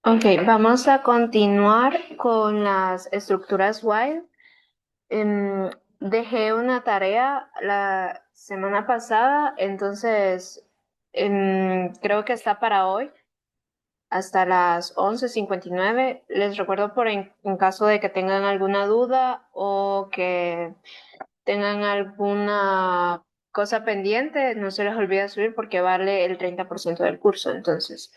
Ok, vamos a continuar con las estructuras while. Em, Dejé una tarea la semana pasada, entonces creo que está para hoy hasta las 11:59. Les recuerdo en caso de que tengan alguna duda o que tengan alguna cosa pendiente, no se les olvide subir porque vale el 30% del curso. Entonces,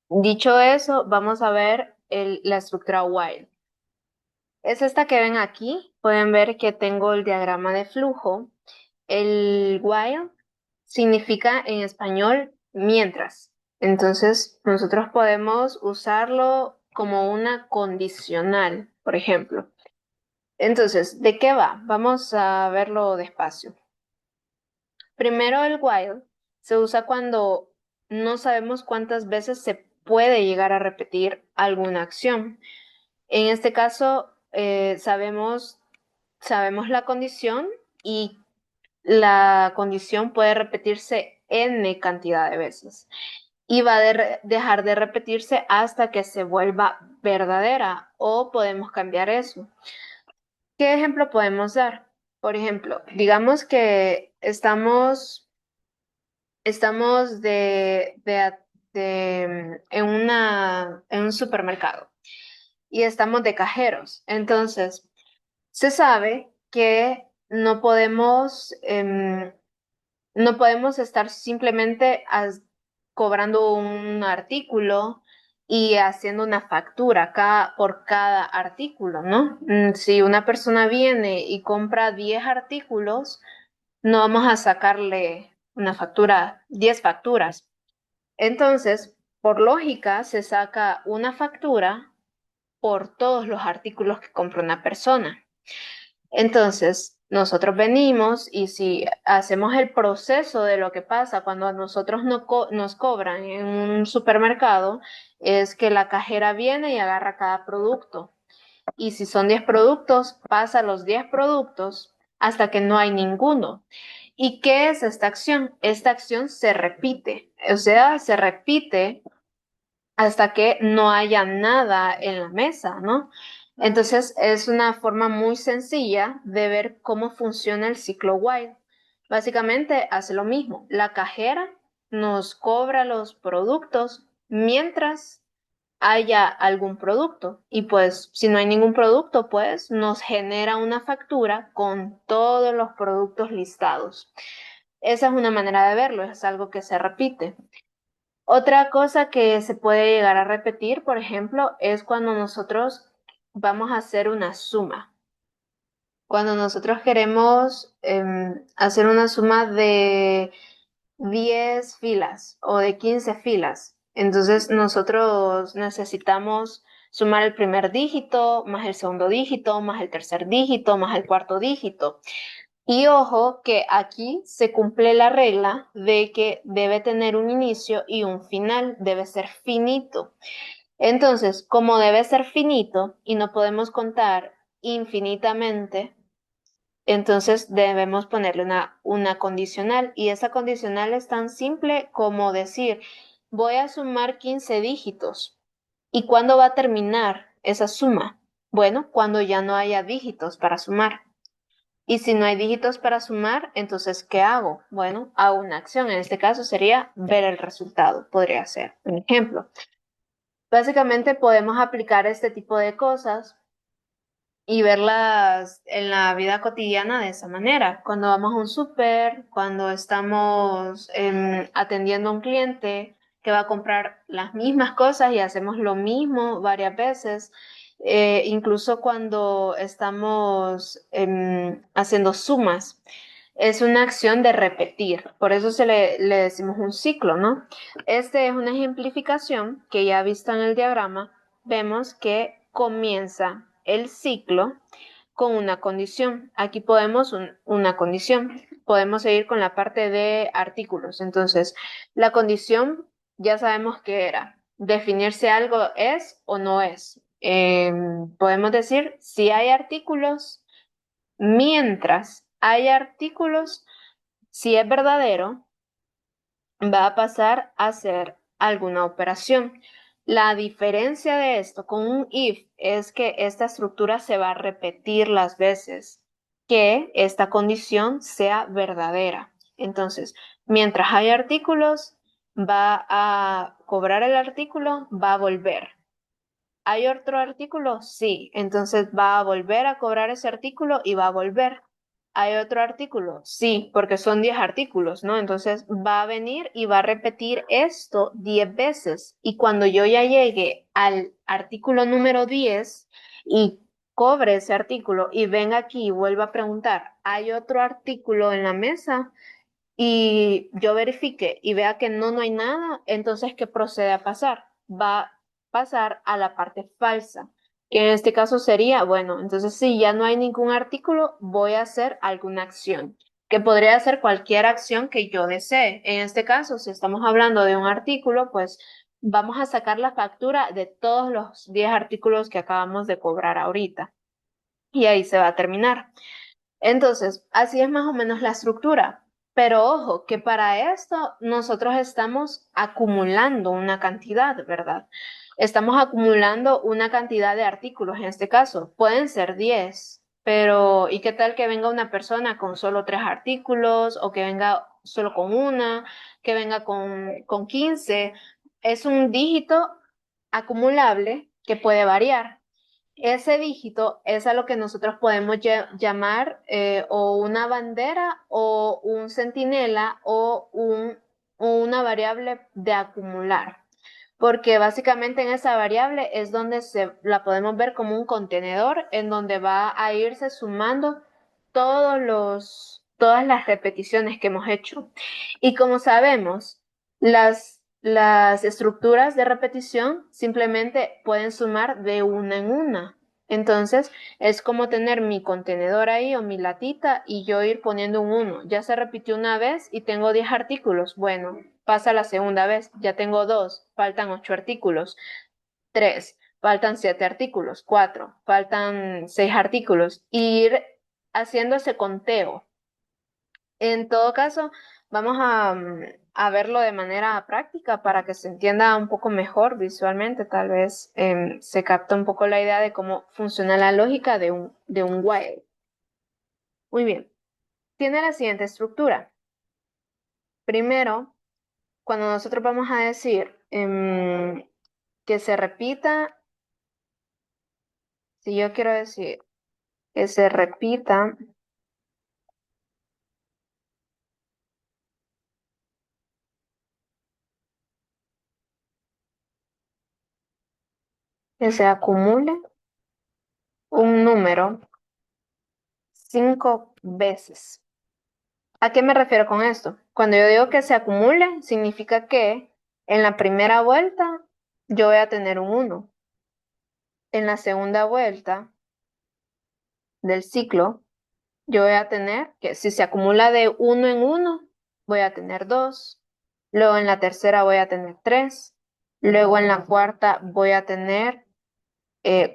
dicho eso, vamos a ver la estructura while. Es esta que ven aquí. Pueden ver que tengo el diagrama de flujo. El while significa en español mientras. Entonces, nosotros podemos usarlo como una condicional, por ejemplo. Entonces, ¿de qué va? Vamos a verlo despacio. Primero, el while se usa cuando no sabemos cuántas veces se puede llegar a repetir alguna acción. En este caso, sabemos la condición y la condición puede repetirse n cantidad de veces y va a dejar de repetirse hasta que se vuelva verdadera o podemos cambiar eso. ¿Qué ejemplo podemos dar? Por ejemplo, digamos que estamos en un supermercado y estamos de cajeros. Entonces, se sabe que no podemos estar simplemente cobrando un artículo y haciendo una factura por cada artículo, ¿no? Si una persona viene y compra 10 artículos, no vamos a sacarle una factura, 10 facturas. Entonces, por lógica, se saca una factura por todos los artículos que compra una persona. Entonces, nosotros venimos y si hacemos el proceso de lo que pasa cuando a nosotros nos cobran en un supermercado, es que la cajera viene y agarra cada producto. Y si son 10 productos, pasa los 10 productos hasta que no hay ninguno. ¿Y qué es esta acción? Esta acción se repite, o sea, se repite hasta que no haya nada en la mesa, ¿no? Entonces es una forma muy sencilla de ver cómo funciona el ciclo while. Básicamente hace lo mismo. La cajera nos cobra los productos mientras haya algún producto y pues si no hay ningún producto, pues nos genera una factura con todos los productos listados. Esa es una manera de verlo, es algo que se repite. Otra cosa que se puede llegar a repetir, por ejemplo, es cuando nosotros vamos a hacer una suma. Cuando nosotros queremos hacer una suma de 10 filas o de 15 filas, entonces nosotros necesitamos sumar el primer dígito, más el segundo dígito, más el tercer dígito, más el cuarto dígito. Y ojo que aquí se cumple la regla de que debe tener un inicio y un final, debe ser finito. Entonces, como debe ser finito y no podemos contar infinitamente, entonces debemos ponerle una condicional y esa condicional es tan simple como decir, voy a sumar 15 dígitos. ¿Y cuándo va a terminar esa suma? Bueno, cuando ya no haya dígitos para sumar. Y si no hay dígitos para sumar, entonces, ¿qué hago? Bueno, hago una acción. En este caso sería ver el resultado. Podría ser un ejemplo. Básicamente podemos aplicar este tipo de cosas y verlas en la vida cotidiana de esa manera. Cuando vamos a un súper, cuando estamos atendiendo a un cliente que va a comprar las mismas cosas y hacemos lo mismo varias veces, incluso cuando estamos haciendo sumas. Es una acción de repetir, por eso le decimos un ciclo, ¿no? Este es una ejemplificación que ya visto en el diagrama, vemos que comienza el ciclo con una condición. Aquí podemos una condición. Podemos seguir con la parte de artículos. Entonces, la condición ya sabemos que era definir si algo es o no es. Podemos decir si hay artículos, mientras hay artículos, si es verdadero, va a pasar a ser alguna operación. La diferencia de esto con un if es que esta estructura se va a repetir las veces que esta condición sea verdadera. Entonces, mientras hay artículos, va a cobrar el artículo, va a volver. ¿Hay otro artículo? Sí. Entonces va a volver a cobrar ese artículo y va a volver. ¿Hay otro artículo? Sí, porque son 10 artículos, ¿no? Entonces va a venir y va a repetir esto 10 veces. Y cuando yo ya llegue al artículo número 10 y cobre ese artículo y venga aquí y vuelva a preguntar, ¿hay otro artículo en la mesa? Y yo verifique y vea que no hay nada, entonces, ¿qué procede a pasar? Va a pasar a la parte falsa, que en este caso sería, bueno, entonces si ya no hay ningún artículo, voy a hacer alguna acción, que podría ser cualquier acción que yo desee. En este caso, si estamos hablando de un artículo, pues vamos a sacar la factura de todos los 10 artículos que acabamos de cobrar ahorita. Y ahí se va a terminar. Entonces, así es más o menos la estructura. Pero ojo, que para esto nosotros estamos acumulando una cantidad, ¿verdad? Estamos acumulando una cantidad de artículos en este caso. Pueden ser 10, pero ¿y qué tal que venga una persona con solo 3 artículos o que venga solo con una, que venga con 15? Es un dígito acumulable que puede variar. Ese dígito es a lo que nosotros podemos llamar o una bandera o un centinela o una variable de acumular, porque básicamente en esa variable es donde la podemos ver como un contenedor en donde va a irse sumando todas las repeticiones que hemos hecho. Y como sabemos, las estructuras de repetición simplemente pueden sumar de una en una. Entonces, es como tener mi contenedor ahí o mi latita y yo ir poniendo un 1. Ya se repitió una vez y tengo 10 artículos. Bueno, pasa la segunda vez, ya tengo 2, faltan 8 artículos. 3, faltan 7 artículos. 4, faltan 6 artículos. Y ir haciendo ese conteo. En todo caso, vamos a verlo de manera práctica para que se entienda un poco mejor visualmente. Tal vez se capta un poco la idea de cómo funciona la lógica de un while. Muy bien. Tiene la siguiente estructura. Primero, cuando nosotros vamos a decir que se repita, si yo quiero decir que se repita que se acumule un número 5 veces. ¿A qué me refiero con esto? Cuando yo digo que se acumule, significa que en la primera vuelta yo voy a tener un 1. En la segunda vuelta del ciclo, yo voy a tener que si se acumula de 1 en 1, voy a tener 2. Luego en la tercera voy a tener 3. Luego en la cuarta voy a tener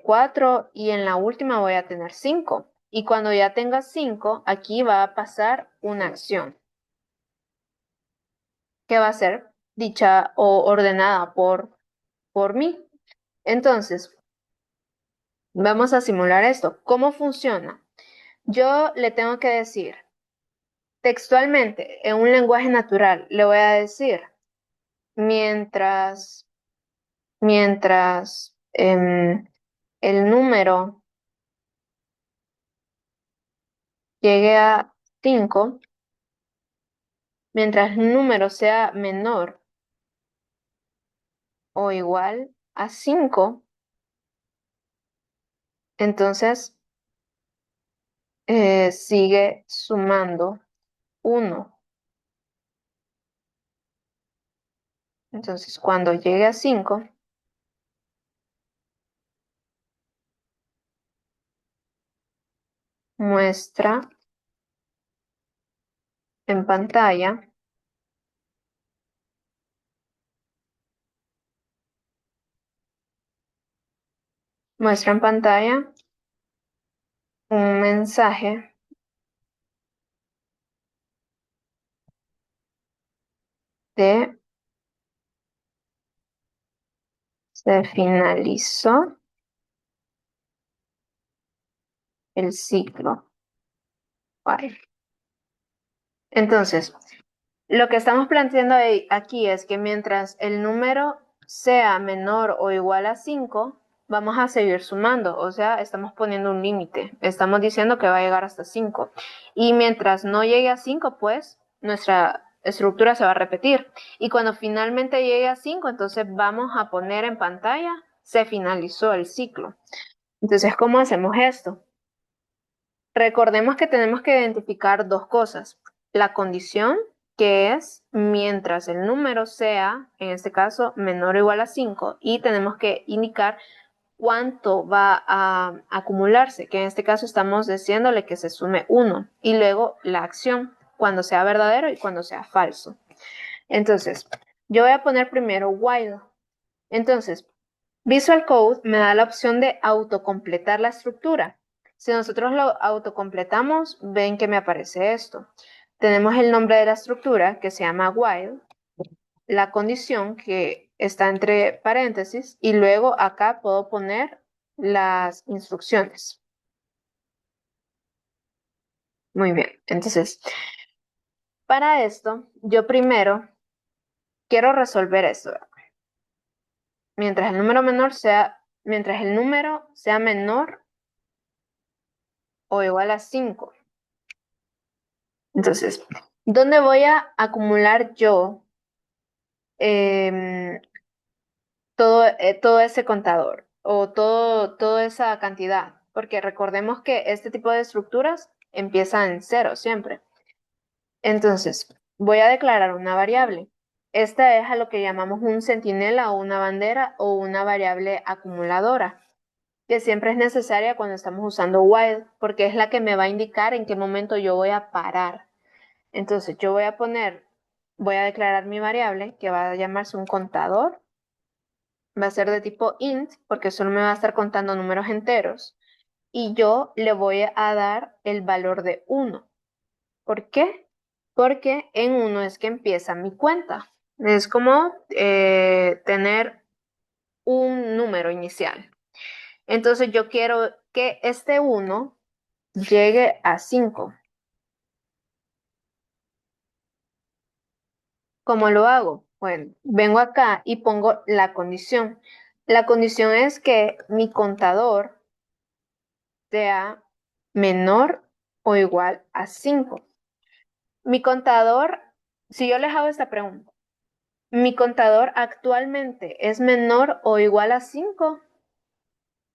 4 y en la última voy a tener 5. Y cuando ya tenga 5, aquí va a pasar una acción que va a ser dicha o ordenada por mí. Entonces, vamos a simular esto. ¿Cómo funciona? Yo le tengo que decir textualmente, en un lenguaje natural, le voy a decir, mientras el número llegue a 5, mientras el número sea menor o igual a 5, entonces sigue sumando 1. Entonces, cuando llegue a 5, muestra en pantalla, muestra en pantalla un mensaje de Se finalizó el ciclo. Vale. Entonces, lo que estamos planteando aquí es que mientras el número sea menor o igual a 5, vamos a seguir sumando, o sea, estamos poniendo un límite. Estamos diciendo que va a llegar hasta 5. Y mientras no llegue a 5, pues nuestra estructura se va a repetir. Y cuando finalmente llegue a 5, entonces vamos a poner en pantalla, se finalizó el ciclo. Entonces, ¿cómo hacemos esto? Recordemos que tenemos que identificar dos cosas. La condición, que es mientras el número sea, en este caso, menor o igual a 5, y tenemos que indicar cuánto va a acumularse, que en este caso estamos diciéndole que se sume 1, y luego la acción, cuando sea verdadero y cuando sea falso. Entonces, yo voy a poner primero while. Entonces, Visual Code me da la opción de autocompletar la estructura. Si nosotros lo autocompletamos, ven que me aparece esto. Tenemos el nombre de la estructura, que se llama while, la condición, que está entre paréntesis, y luego acá puedo poner las instrucciones. Muy bien, entonces, para esto, yo primero quiero resolver esto. Mientras el número sea menor o igual a 5. Entonces, ¿dónde voy a acumular yo em, todo ese contador o toda esa cantidad? Porque recordemos que este tipo de estructuras empiezan en cero siempre. Entonces, voy a declarar una variable. Esta es a lo que llamamos un centinela o una bandera o una variable acumuladora, que siempre es necesaria cuando estamos usando while, porque es la que me va a indicar en qué momento yo voy a parar. Entonces yo voy a declarar mi variable que va a llamarse un contador. Va a ser de tipo int porque solo me va a estar contando números enteros. Y yo le voy a dar el valor de 1. ¿Por qué? Porque en 1 es que empieza mi cuenta. Es como tener un número inicial. Entonces yo quiero que este 1 llegue a 5. ¿Cómo lo hago? Bueno, vengo acá y pongo la condición. La condición es que mi contador sea menor o igual a 5. Mi contador, si yo les hago esta pregunta, ¿mi contador actualmente es menor o igual a 5?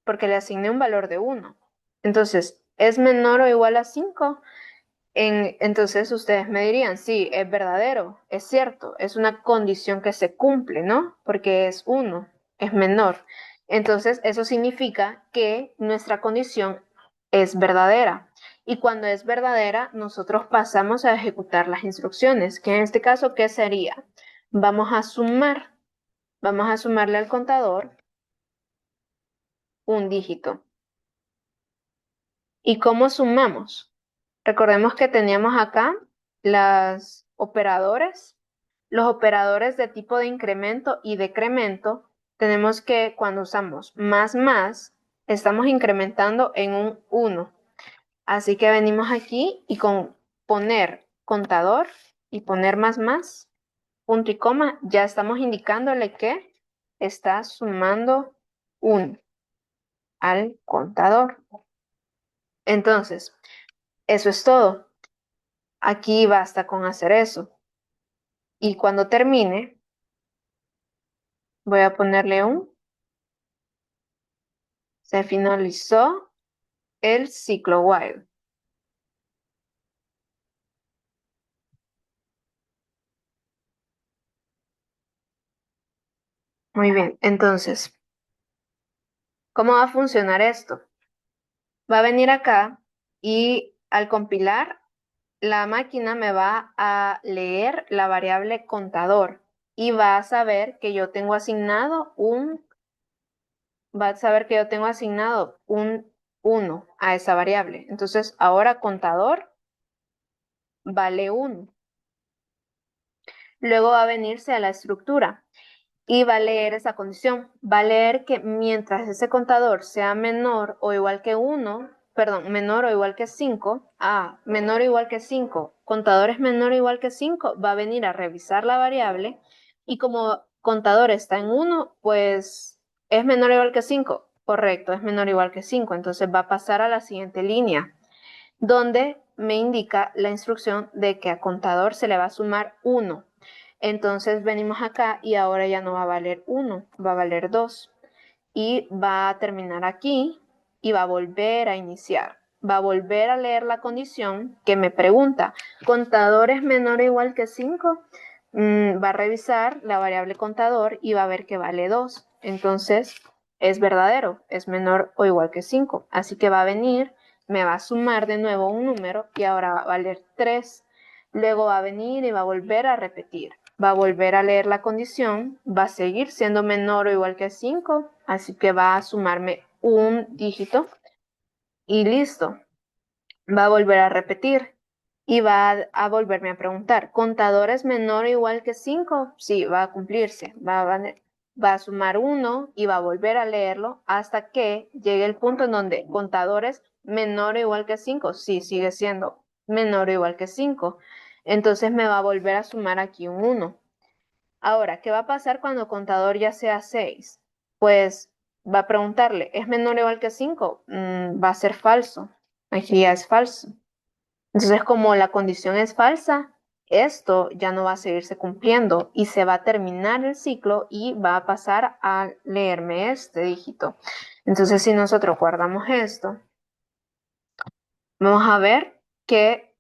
Porque le asigné un valor de 1. Entonces, ¿es menor o igual a 5? Entonces ustedes me dirían, sí, es verdadero, es cierto, es una condición que se cumple, ¿no? Porque es 1, es menor. Entonces eso significa que nuestra condición es verdadera. Y cuando es verdadera, nosotros pasamos a ejecutar las instrucciones, que en este caso, ¿qué sería? Vamos a sumarle al contador un dígito. ¿Y cómo sumamos? Recordemos que teníamos acá las operadores. Los operadores de tipo de incremento y decremento, tenemos que cuando usamos más, estamos incrementando en un 1. Así que venimos aquí y con poner contador y poner más, punto y coma, ya estamos indicándole que está sumando 1 al contador. Entonces, eso es todo. Aquí basta con hacer eso. Y cuando termine, voy a ponerle se finalizó el ciclo while. Muy bien, entonces, ¿cómo va a funcionar esto? Va a venir acá y al compilar, la máquina me va a leer la variable contador y va a saber que yo tengo asignado un 1 a esa variable. Entonces, ahora contador vale 1. Luego va a venirse a la estructura y va a leer esa condición. Va a leer que mientras ese contador sea menor o igual que 1, perdón, menor o igual que 5, menor o igual que 5, contador es menor o igual que 5, va a venir a revisar la variable y como contador está en 1, pues es menor o igual que 5. Correcto, es menor o igual que 5. Entonces va a pasar a la siguiente línea, donde me indica la instrucción de que a contador se le va a sumar 1. Entonces venimos acá y ahora ya no va a valer 1, va a valer 2. Y va a terminar aquí y va a volver a iniciar. Va a volver a leer la condición que me pregunta, ¿contador es menor o igual que 5? Va a revisar la variable contador y va a ver que vale 2. Entonces es verdadero, es menor o igual que 5. Así que va a venir, me va a sumar de nuevo un número y ahora va a valer 3. Luego va a venir y va a volver a repetir. Va a volver a leer la condición, va a seguir siendo menor o igual que 5, así que va a sumarme un dígito y listo. Va a volver a repetir y va a volverme a preguntar, ¿contador es menor o igual que 5? Sí, va a cumplirse, va a sumar 1 y va a volver a leerlo hasta que llegue el punto en donde contador es menor o igual que 5. Sí, sigue siendo menor o igual que 5. Entonces me va a volver a sumar aquí un 1. Ahora, ¿qué va a pasar cuando contador ya sea 6? Pues va a preguntarle, ¿es menor o igual que 5? Va a ser falso. Aquí ya es falso. Entonces, como la condición es falsa, esto ya no va a seguirse cumpliendo y se va a terminar el ciclo y va a pasar a leerme este dígito. Entonces, si nosotros guardamos esto, vamos a ver que,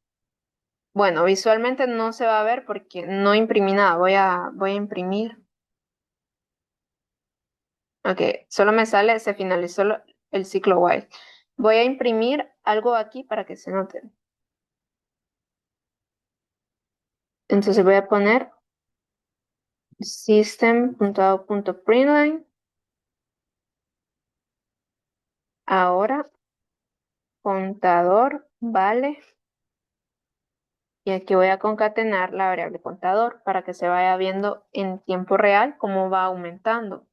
bueno, visualmente no se va a ver porque no imprimí nada. Voy a imprimir. Ok, solo me sale, se finalizó el ciclo while. Voy a imprimir algo aquí para que se note. Entonces voy a poner system.out.println. Ahora, contador, vale. Y aquí voy a concatenar la variable contador para que se vaya viendo en tiempo real cómo va aumentando.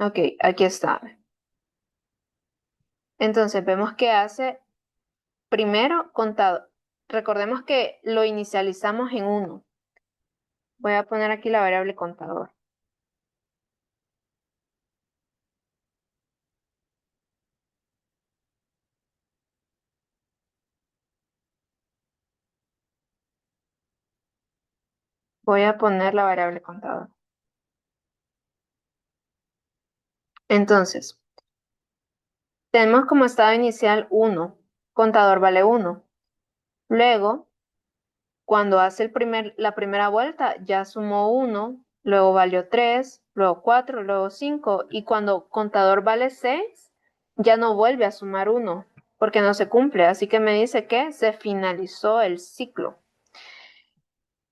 Ok, aquí está. Entonces vemos que hace primero contador. Recordemos que lo inicializamos en 1. Voy a poner aquí la variable contador. Voy a poner la variable contador. Entonces, tenemos como estado inicial 1. Contador vale 1. Luego, cuando hace la primera vuelta, ya sumó 1, luego valió 3, luego 4, luego 5. Y cuando contador vale 6, ya no vuelve a sumar 1, porque no se cumple. Así que me dice que se finalizó el ciclo.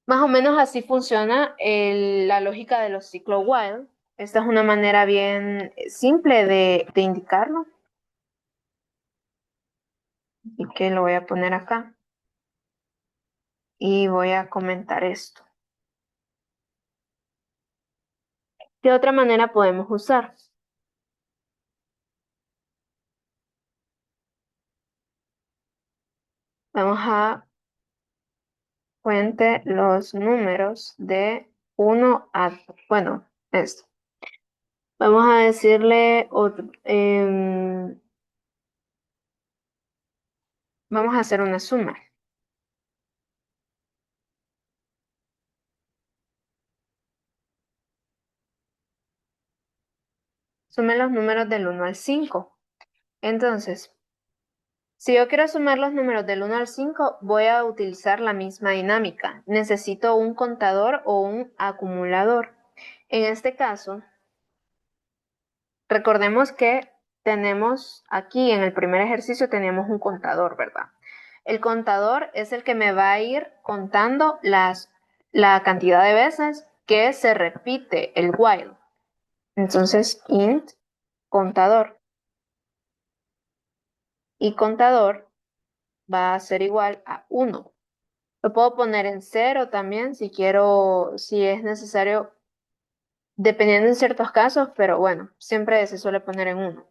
Más o menos así funciona la lógica de los ciclos while. Esta es una manera bien simple de indicarlo. Y que lo voy a poner acá. Y voy a comentar esto. ¿Qué otra manera podemos usar? Vamos a cuente los números de 1 a, bueno, esto. Vamos a decirle otro, vamos a hacer una suma. Sume los números del 1 al 5. Entonces, si yo quiero sumar los números del 1 al 5, voy a utilizar la misma dinámica. Necesito un contador o un acumulador. En este caso, recordemos que tenemos aquí en el primer ejercicio tenemos un contador, ¿verdad? El contador es el que me va a ir contando la cantidad de veces que se repite el while. Entonces, int contador. Y contador va a ser igual a 1. Lo puedo poner en cero también si quiero, si es necesario, dependiendo en ciertos casos, pero bueno, siempre se suele poner en uno.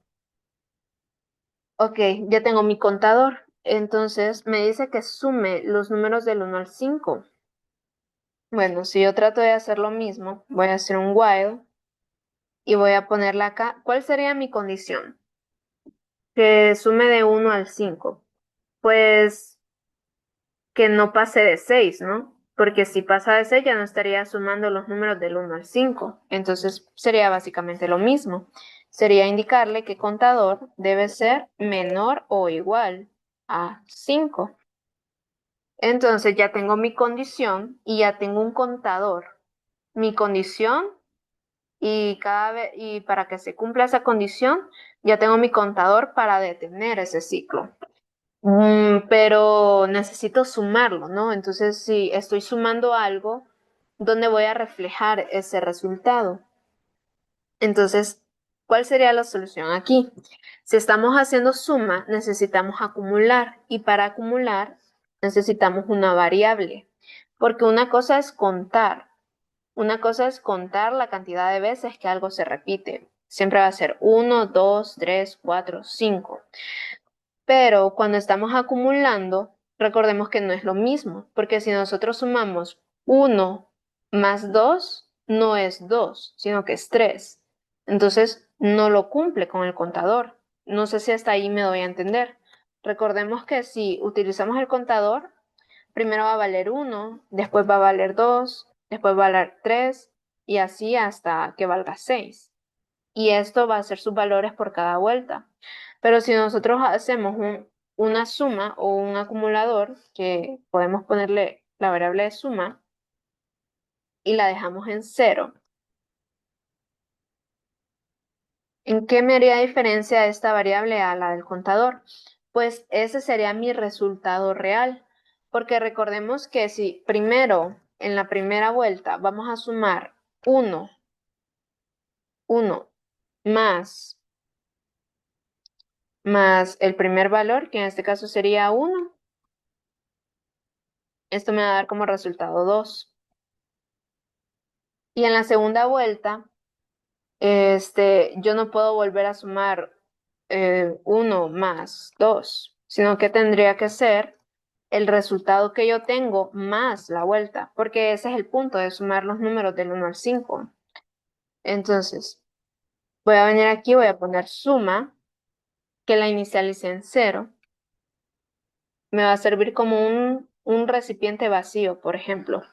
Ok, ya tengo mi contador. Entonces me dice que sume los números del 1 al 5. Bueno, si yo trato de hacer lo mismo, voy a hacer un while y voy a ponerla acá. ¿Cuál sería mi condición? Que sume de 1 al 5. Pues que no pase de 6, ¿no? Porque si pasa de 6 ya no estaría sumando los números del 1 al 5. Entonces sería básicamente lo mismo. Sería indicarle que contador debe ser menor o igual a 5. Entonces ya tengo mi condición y ya tengo un contador. Mi condición y cada vez y para que se cumpla esa condición ya tengo mi contador para detener ese ciclo. Pero necesito sumarlo, ¿no? Entonces, si estoy sumando algo, ¿dónde voy a reflejar ese resultado? Entonces, ¿cuál sería la solución aquí? Si estamos haciendo suma, necesitamos acumular y para acumular necesitamos una variable, porque una cosa es contar la cantidad de veces que algo se repite. Siempre va a ser 1, 2, 3, 4, 5. Pero cuando estamos acumulando, recordemos que no es lo mismo, porque si nosotros sumamos 1 más 2 no es 2, sino que es 3. Entonces no lo cumple con el contador. No sé si hasta ahí me doy a entender. Recordemos que si utilizamos el contador, primero va a valer 1, después va a valer 2, después va a valer 3 y así hasta que valga 6. Y esto va a ser sus valores por cada vuelta. Pero si nosotros hacemos una suma o un acumulador, que podemos ponerle la variable de suma y la dejamos en cero, ¿en qué me haría diferencia esta variable a la del contador? Pues ese sería mi resultado real, porque recordemos que si primero, en la primera vuelta, vamos a sumar 1, 1 más, más el primer valor, que en este caso sería 1, esto me va a dar como resultado 2. Y en la segunda vuelta, yo no puedo volver a sumar 1 más 2, sino que tendría que ser el resultado que yo tengo más la vuelta, porque ese es el punto de sumar los números del 1 al 5. Entonces, voy a venir aquí, voy a poner suma, que la inicialice en cero. Me va a servir como un recipiente vacío, por ejemplo.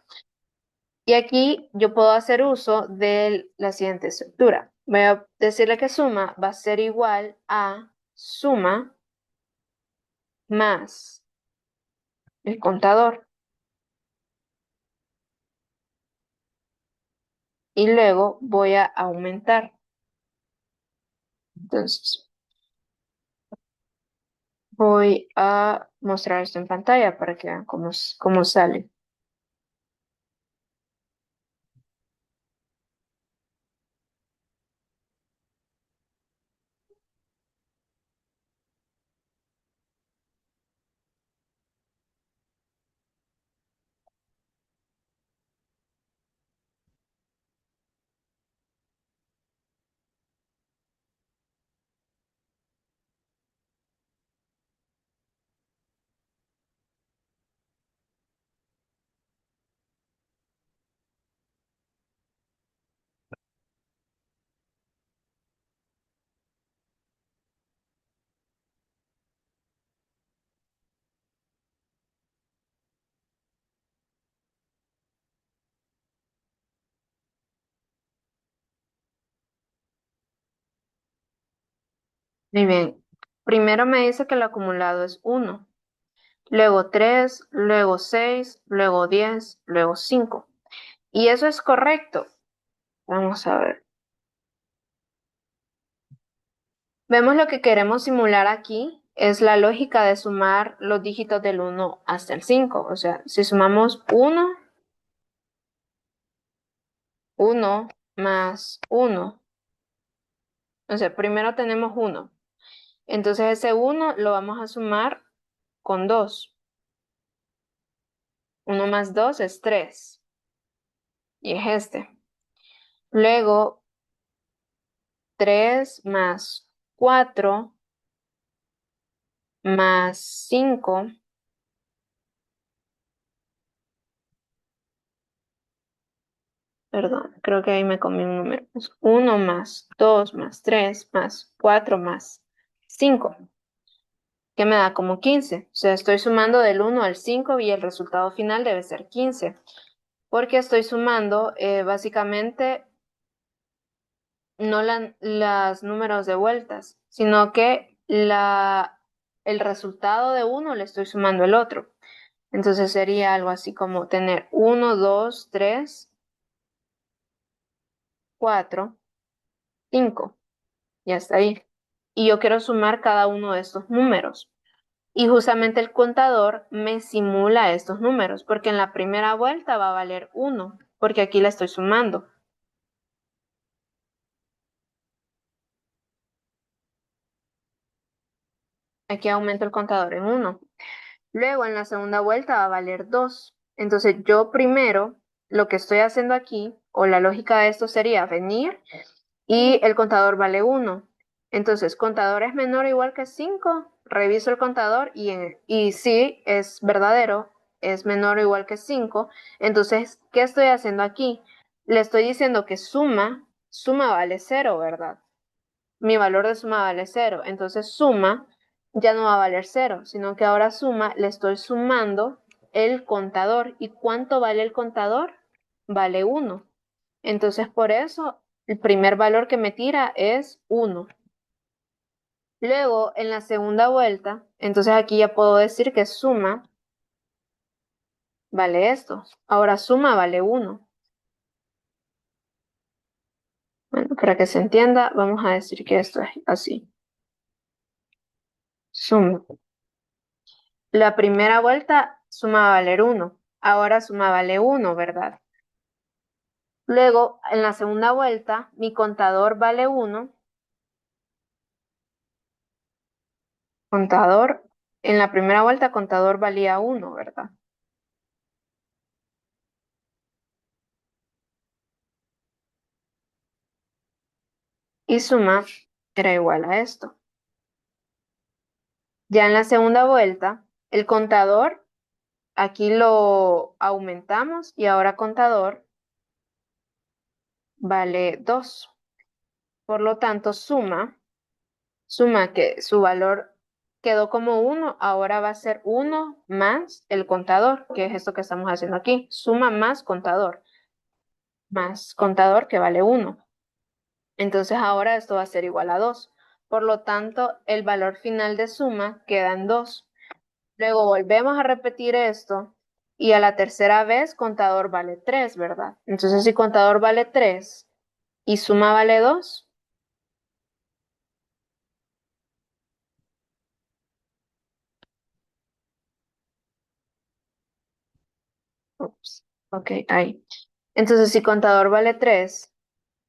Y aquí yo puedo hacer uso de la siguiente estructura. Voy a decirle que suma va a ser igual a suma más el contador. Y luego voy a aumentar. Entonces, voy a mostrar esto en pantalla para que vean cómo sale. Muy bien. Primero me dice que el acumulado es 1, luego 3, luego 6, luego 10, luego 5. Y eso es correcto. Vamos a ver. Vemos lo que queremos simular aquí es la lógica de sumar los dígitos del 1 hasta el 5. O sea, si sumamos 1, 1 más 1. O sea, primero tenemos 1. Entonces ese 1 lo vamos a sumar con 2. 1 más 2 es 3. Y es este. Luego, 3 más 4 más 5. Perdón, creo que ahí me comí un número. Es 1 más 2 más 3 más 4 más 5, que me da como 15. O sea, estoy sumando del 1 al 5 y el resultado final debe ser 15. Porque estoy sumando básicamente no las números de vueltas, sino que el resultado de uno le estoy sumando el otro. Entonces sería algo así como tener 1, 2, 3, 4, 5. Ya está ahí. Y yo quiero sumar cada uno de estos números. Y justamente el contador me simula estos números, porque en la primera vuelta va a valer 1, porque aquí la estoy sumando. Aquí aumento el contador en 1. Luego en la segunda vuelta va a valer 2. Entonces yo primero lo que estoy haciendo aquí, o la lógica de esto sería venir y el contador vale 1. Entonces, contador es menor o igual que 5. Reviso el contador y sí, es verdadero, es menor o igual que 5. Entonces, ¿qué estoy haciendo aquí? Le estoy diciendo que suma vale 0, ¿verdad? Mi valor de suma vale 0. Entonces, suma ya no va a valer 0, sino que ahora suma, le estoy sumando el contador. ¿Y cuánto vale el contador? Vale 1. Entonces, por eso, el primer valor que me tira es 1. Luego, en la segunda vuelta, entonces aquí ya puedo decir que suma vale esto. Ahora suma vale 1. Bueno, para que se entienda, vamos a decir que esto es así. Suma. La primera vuelta suma va a valer 1. Ahora suma vale 1, ¿verdad? Luego, en la segunda vuelta, mi contador vale 1. Contador, en la primera vuelta, contador valía 1, ¿verdad? Y suma era igual a esto. Ya en la segunda vuelta, el contador, aquí lo aumentamos y ahora contador vale 2. Por lo tanto, suma que su valor quedó como 1, ahora va a ser 1 más el contador, que es esto que estamos haciendo aquí. Suma más contador que vale 1. Entonces ahora esto va a ser igual a 2. Por lo tanto, el valor final de suma queda en 2. Luego volvemos a repetir esto y a la tercera vez contador vale 3, ¿verdad? Entonces si contador vale 3 y suma vale 2, ups, ok, ahí. Entonces si contador vale 3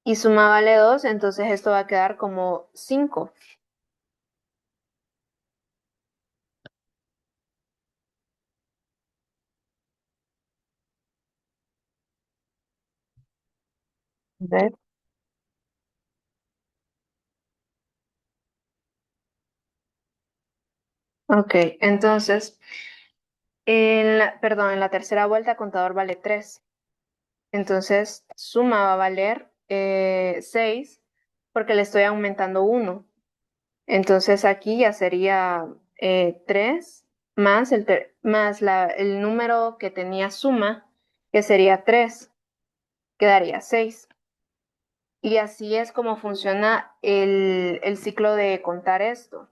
y suma vale 2, entonces esto va a quedar como 5. ¿Ves? Ok, entonces, perdón, en la tercera vuelta contador vale 3. Entonces, suma va a valer 6 porque le estoy aumentando 1. Entonces, aquí ya sería 3 más, el número que tenía suma, que sería 3, quedaría 6. Y así es como funciona el ciclo de contar esto.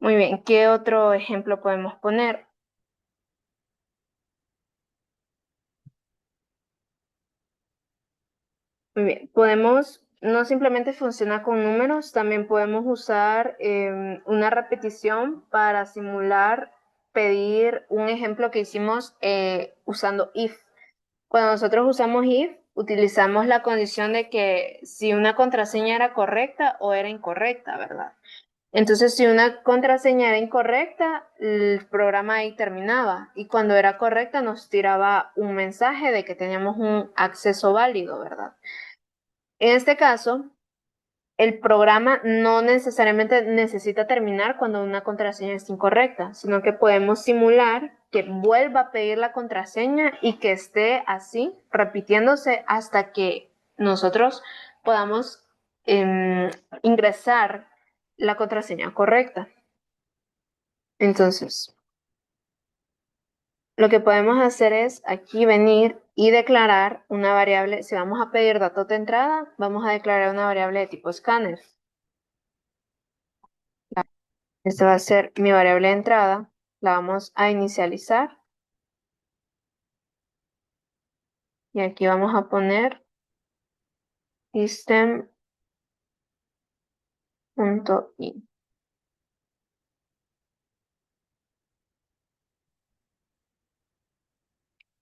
Muy bien, ¿qué otro ejemplo podemos poner? Muy bien, no simplemente funciona con números, también podemos usar una repetición para simular, pedir un ejemplo que hicimos usando if. Cuando nosotros usamos if, utilizamos la condición de que si una contraseña era correcta o era incorrecta, ¿verdad? Entonces, si una contraseña era incorrecta, el programa ahí terminaba. Y cuando era correcta, nos tiraba un mensaje de que teníamos un acceso válido, ¿verdad? En este caso, el programa no necesariamente necesita terminar cuando una contraseña es incorrecta, sino que podemos simular que vuelva a pedir la contraseña y que esté así, repitiéndose hasta que nosotros podamos ingresar la contraseña correcta. Entonces, lo que podemos hacer es aquí venir y declarar una variable. Si vamos a pedir datos de entrada, vamos a declarar una variable de tipo scanner. Esta va a ser mi variable de entrada. La vamos a inicializar. Y aquí vamos a poner system.in.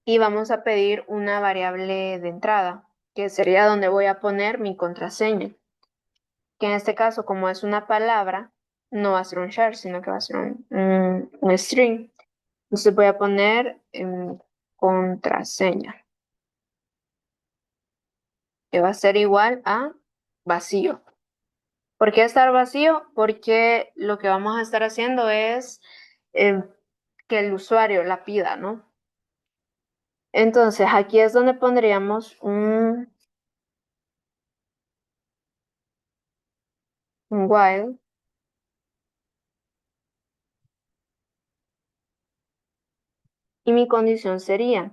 Y vamos a pedir una variable de entrada, que sería donde voy a poner mi contraseña. Que en este caso, como es una palabra, no va a ser un char, sino que va a ser un string. Entonces voy a poner contraseña, que va a ser igual a vacío. ¿Por qué estar vacío? Porque lo que vamos a estar haciendo es eh, que el usuario la pida, ¿no? Entonces aquí es donde pondríamos un while. Y mi condición sería,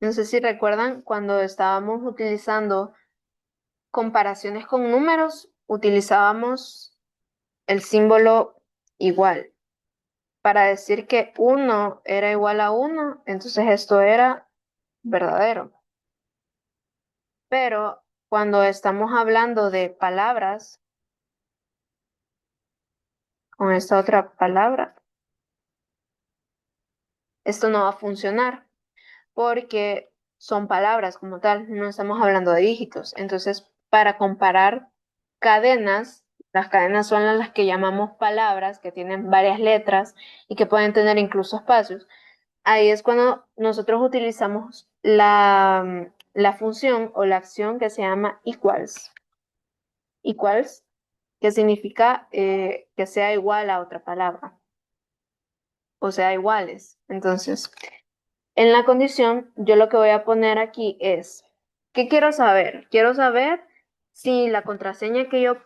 no sé si recuerdan cuando estábamos utilizando comparaciones con números, utilizábamos el símbolo igual. Para decir que 1 era igual a 1, entonces esto era verdadero. Pero cuando estamos hablando de palabras, con esta otra palabra, esto no va a funcionar porque son palabras como tal, no estamos hablando de dígitos. Entonces, para comparar cadenas, las cadenas son las que llamamos palabras, que tienen varias letras y que pueden tener incluso espacios. Ahí es cuando nosotros utilizamos la función o la acción que se llama equals. Equals, que significa que sea igual a otra palabra, o sea, iguales. Entonces, en la condición, yo lo que voy a poner aquí es, ¿qué quiero saber? Quiero saber si la contraseña que yo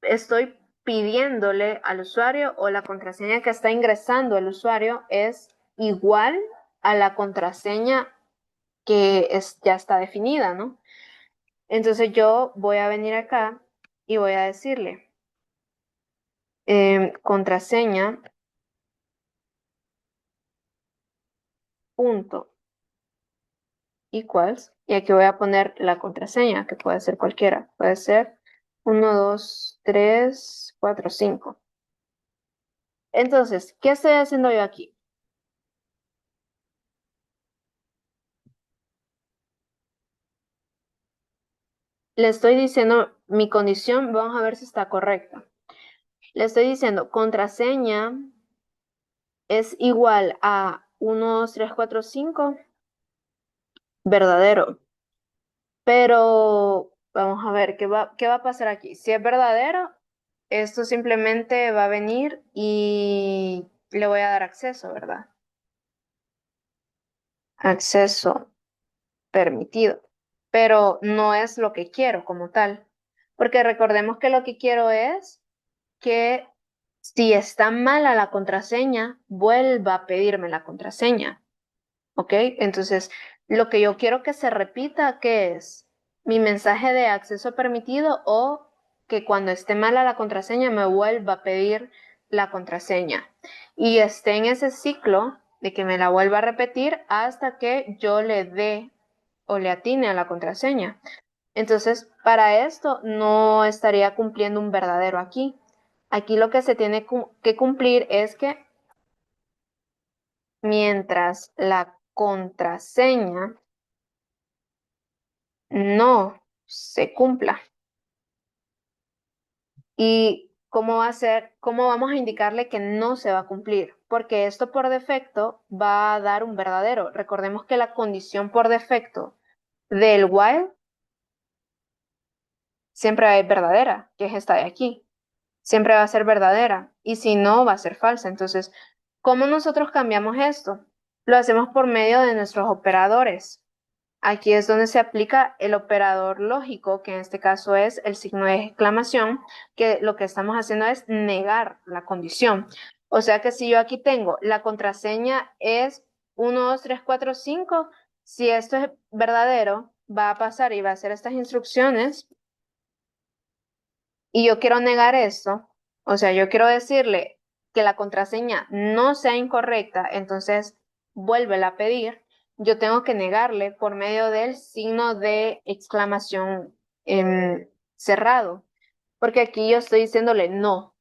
estoy pidiéndole al usuario o la contraseña que está ingresando el usuario es igual a la contraseña que ya está definida, ¿no? Entonces yo voy a venir acá y voy a decirle contraseña punto equals, y aquí voy a poner la contraseña, que puede ser cualquiera, puede ser 1, 2, 3, 4, 5. Entonces, ¿qué estoy haciendo yo aquí? Le estoy diciendo mi condición, vamos a ver si está correcta. Le estoy diciendo contraseña es igual a 1, 2, 3, 4, 5, verdadero. Pero vamos a ver qué va a pasar aquí. Si es verdadero, esto simplemente va a venir y le voy a dar acceso, ¿verdad? Acceso permitido. Pero no es lo que quiero como tal. Porque recordemos que lo que quiero es que si está mala la contraseña, vuelva a pedirme la contraseña. ¿Ok? Entonces, lo que yo quiero que se repita, ¿qué es? Mi mensaje de acceso permitido o que cuando esté mala la contraseña me vuelva a pedir la contraseña. Y esté en ese ciclo de que me la vuelva a repetir hasta que yo le dé o le atine a la contraseña. Entonces, para esto no estaría cumpliendo un verdadero aquí. Aquí lo que se tiene que cumplir es que mientras la contraseña no se cumpla. Y ¿cómo va a ser, cómo vamos a indicarle que no se va a cumplir? Porque esto por defecto va a dar un verdadero. Recordemos que la condición por defecto del while siempre es verdadera, que es esta de aquí. Siempre va a ser verdadera y si no, va a ser falsa. Entonces, ¿cómo nosotros cambiamos esto? Lo hacemos por medio de nuestros operadores. Aquí es donde se aplica el operador lógico, que en este caso es el signo de exclamación, que lo que estamos haciendo es negar la condición. O sea que si yo aquí tengo la contraseña es 1, 2, 3, 4, 5, si esto es verdadero, va a pasar y va a hacer estas instrucciones y yo quiero negar esto, o sea, yo quiero decirle que la contraseña no sea incorrecta, entonces vuélvela a pedir, yo tengo que negarle por medio del signo de exclamación cerrado, porque aquí yo estoy diciéndole no,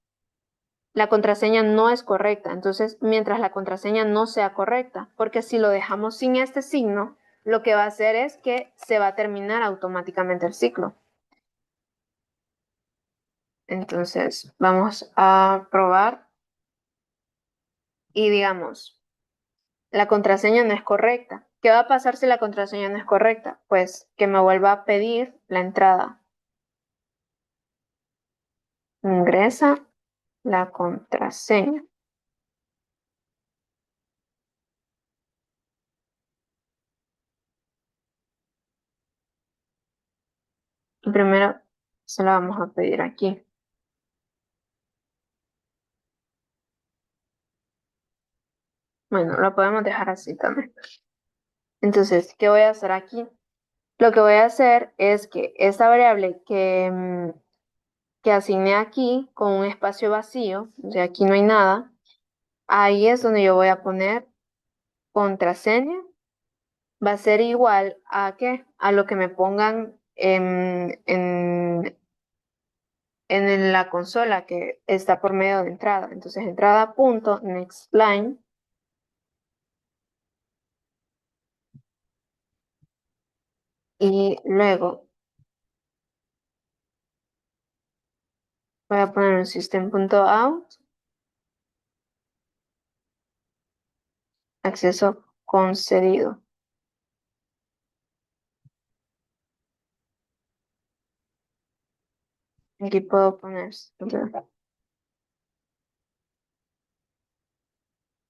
la contraseña no es correcta, entonces mientras la contraseña no sea correcta, porque si lo dejamos sin este signo, lo que va a hacer es que se va a terminar automáticamente el ciclo. Entonces, vamos a probar y digamos, la contraseña no es correcta. ¿Qué va a pasar si la contraseña no es correcta? Pues que me vuelva a pedir la entrada. Ingresa la contraseña. Y primero se la vamos a pedir aquí. Bueno, lo podemos dejar así también. Entonces, ¿qué voy a hacer aquí? Lo que voy a hacer es que esta variable que asigné aquí con un espacio vacío, o sea, aquí no hay nada, ahí es donde yo voy a poner contraseña va a ser igual a qué? A lo que me pongan en la consola que está por medio de entrada. Entonces, entrada punto next line y luego voy a poner un system.out, acceso concedido. Aquí puedo poner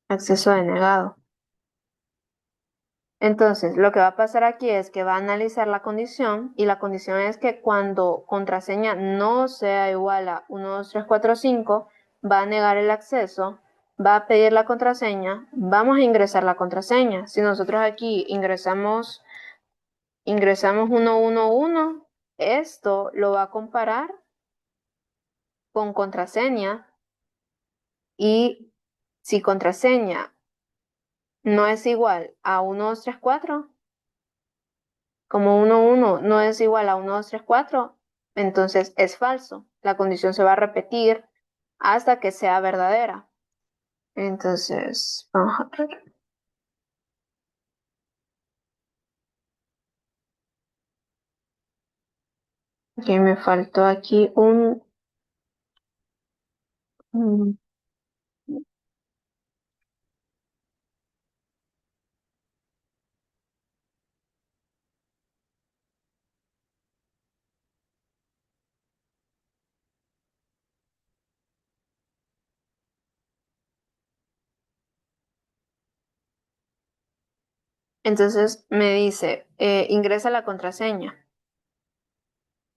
acceso denegado. Entonces, lo que va a pasar aquí es que va a analizar la condición y la condición es que cuando contraseña no sea igual a 1, 2, 3, 4, 5, va a negar el acceso, va a pedir la contraseña, vamos a ingresar la contraseña. Si nosotros aquí ingresamos 111, esto lo va a comparar con contraseña y si contraseña no es igual a 1, 2, 3, 4, como 1, 1 no es igual a 1, 2, 3, 4, entonces es falso. La condición se va a repetir hasta que sea verdadera. Entonces, vamos a ver. Que me faltó aquí un- Entonces me dice, ingresa la contraseña.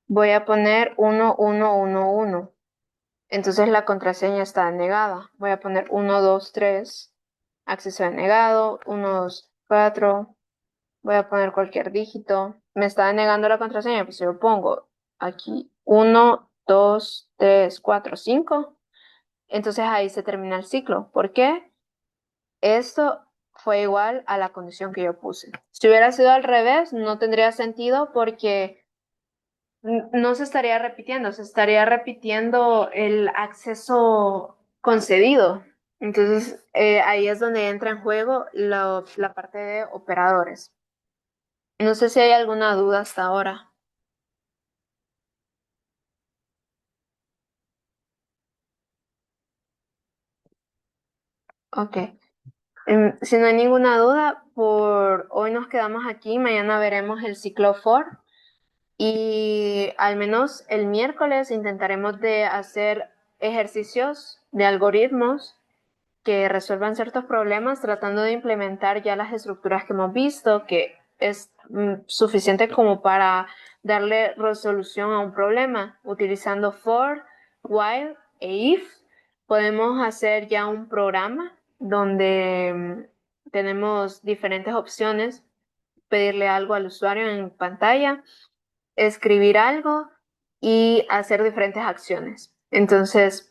Voy a poner 1111. Entonces la contraseña está denegada. Voy a poner 1, 2, 3. Acceso denegado. 1, 2, 4. Voy a poner cualquier dígito. Me está denegando la contraseña, pues yo pongo aquí 1, 2, 3, 4, 5. Entonces ahí se termina el ciclo. ¿Por qué? Esto fue igual a la condición que yo puse. Si hubiera sido al revés, no tendría sentido porque no se estaría repitiendo, se estaría repitiendo el acceso concedido. Entonces ahí es donde entra en juego la parte de operadores. No sé si hay alguna duda hasta ahora. Ok. Si no hay ninguna duda, por hoy nos quedamos aquí, mañana veremos el ciclo for y al menos el miércoles intentaremos de hacer ejercicios de algoritmos que resuelvan ciertos problemas tratando de implementar ya las estructuras que hemos visto, que es suficiente como para darle resolución a un problema. Utilizando for, while e if, podemos hacer ya un programa donde tenemos diferentes opciones, pedirle algo al usuario en pantalla, escribir algo y hacer diferentes acciones. Entonces,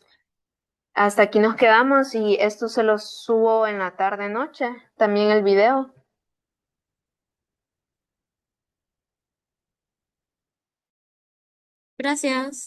hasta aquí nos quedamos y esto se lo subo en la tarde noche, también el video. Gracias.